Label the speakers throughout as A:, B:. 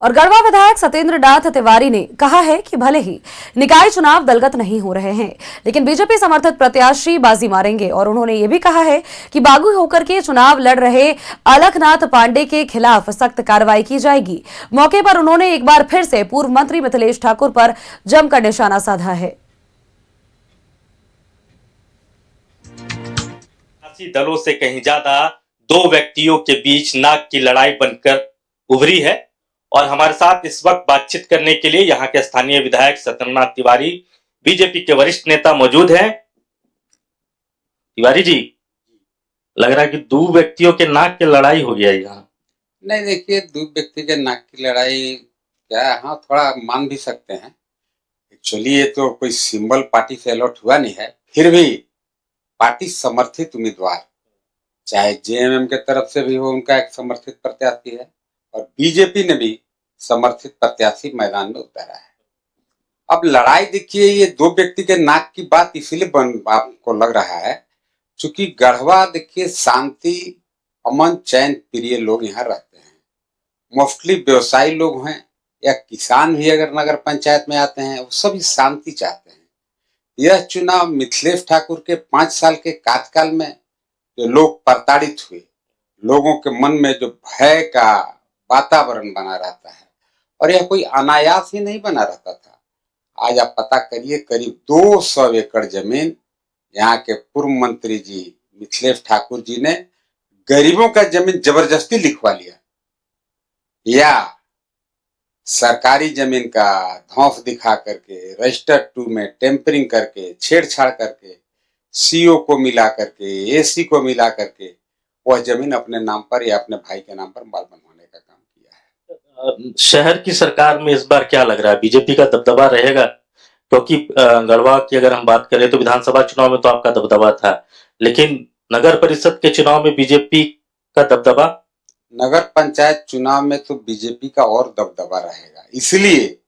A: और गढ़वा विधायक सत्येंद्र नाथ तिवारी ने कहा है कि भले ही निकाय चुनाव दलगत नहीं हो रहे हैं, लेकिन बीजेपी समर्थित प्रत्याशी बाजी मारेंगे। और उन्होंने ये भी कहा है कि बागी होकर के चुनाव लड़ रहे अलखनाथ पांडे के खिलाफ सख्त कार्रवाई की जाएगी। मौके पर उन्होंने एक बार फिर से पूर्व मंत्री मिथिलेश ठाकुर पर जमकर निशाना साधा है।
B: दलों से कहीं ज्यादा दो व्यक्तियों के बीच नाक की लड़ाई बनकर उभरी है। और हमारे साथ इस वक्त बातचीत करने के लिए यहाँ के स्थानीय विधायक सत्येंद्र नाथ तिवारी, बीजेपी के वरिष्ठ नेता मौजूद हैं। तिवारी जी, लग रहा है कि दो व्यक्तियों के नाक की लड़ाई हो गया यहाँ।
C: नहीं, देखिए, दो व्यक्ति के नाक की लड़ाई क्या है, हाँ थोड़ा मान भी सकते हैं। एक्चुअली ये तो कोई सिंबल पार्टी से अलॉट हुआ नहीं है, फिर भी पार्टी समर्थित उम्मीदवार, चाहे जेएमएम के तरफ से भी हो, उनका एक समर्थित प्रत्याशी है, और बीजेपी ने भी समर्थित प्रत्याशी मैदान में उतारा है। अब लड़ाई देखिए, ये दो व्यक्ति के नाक की बात इसलिए आपको लग रहा है क्योंकि गढ़वा देखिए शांति, अमन, चैन प्रिय लोग यहाँ रहते हैं। मोस्टली व्यवसायी लोग हैं या किसान भी अगर नगर पंचायत में आते हैं, वो सभी शांति चाहते हैं। यह चुनाव मिथिलेश ठाकुर के 5 साल के कार्यकाल में जो लोग प्रताड़ित हुए, लोगों के मन में जो भय का वातावरण बना रहता है, और यह कोई अनायास ही नहीं बना रहता था। आज आप पता करिए, करीब 200 एकड़ जमीन यहाँ के पूर्व मंत्री जी मिथिलेश ठाकुर जी ने गरीबों का जमीन जबरदस्ती लिखवा लिया, या सरकारी जमीन का धौंस दिखा करके, रजिस्टर 2 में टेम्परिंग करके, छेड़छाड़ करके, सीओ को मिला करके, एसी को मिला करके वह जमीन अपने नाम पर या अपने भाई के नाम पर माल बनवाने का काम किया है।
B: शहर की सरकार में इस बार क्या लग रहा है, बीजेपी का दबदबा रहेगा? क्योंकि गढ़वा की अगर हम बात करें तो विधानसभा चुनाव में तो आपका दबदबा था, लेकिन नगर परिषद के चुनाव में बीजेपी का दबदबा,
C: नगर पंचायत चुनाव में तो बीजेपी का और दबदबा रहेगा। इसलिए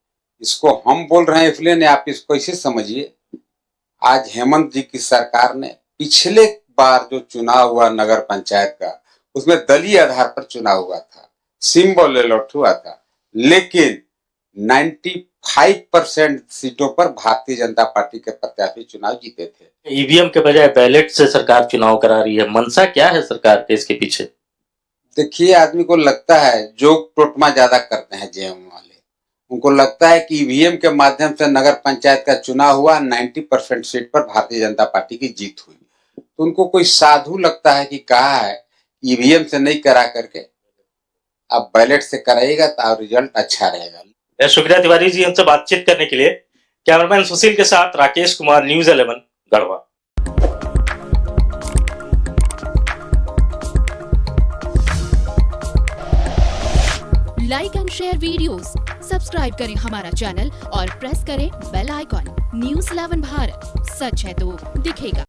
C: इसको हम बोल रहे हैं, इसलिए नहीं, आप इसको इसे समझिए। आज हेमंत जी की सरकार ने पिछले बार जो चुनाव हुआ नगर पंचायत का, उसमें दलीय आधार पर चुनाव हुआ था, सिंबल अलॉट हुआ था, लेकिन 95% सीटों पर भारतीय जनता पार्टी के प्रत्याशी चुनाव जीते थे।
B: ईवीएम के बजाय बैलेट से सरकार चुनाव करा रही है, मंशा क्या है सरकार के इसके पीछे?
C: देखिए, आदमी को लगता है, जो टोटमा ज्यादा करते हैं जेएमएम वाले, उनको लगता है कि ईवीएम के माध्यम से नगर पंचायत का चुनाव हुआ, 90% सीट पर भारतीय जनता पार्टी की जीत हुई, तो उनको कोई साधु लगता है कि कहा है ईवीएम से नहीं करा करके अब बैलेट से कराइएगा तो रिजल्ट अच्छा रहेगा।
B: शुक्रिया तिवारी जी हमसे बातचीत करने के लिए। कैमरामैन सुशील के साथ Rakesh Kumar, news 11 Garhwa.
D: Like and share videos, subscribe करें हमारा चैनल और प्रेस करें बेल आइकॉन। न्यूज़ 11 भारत, सच है तो दिखेगा।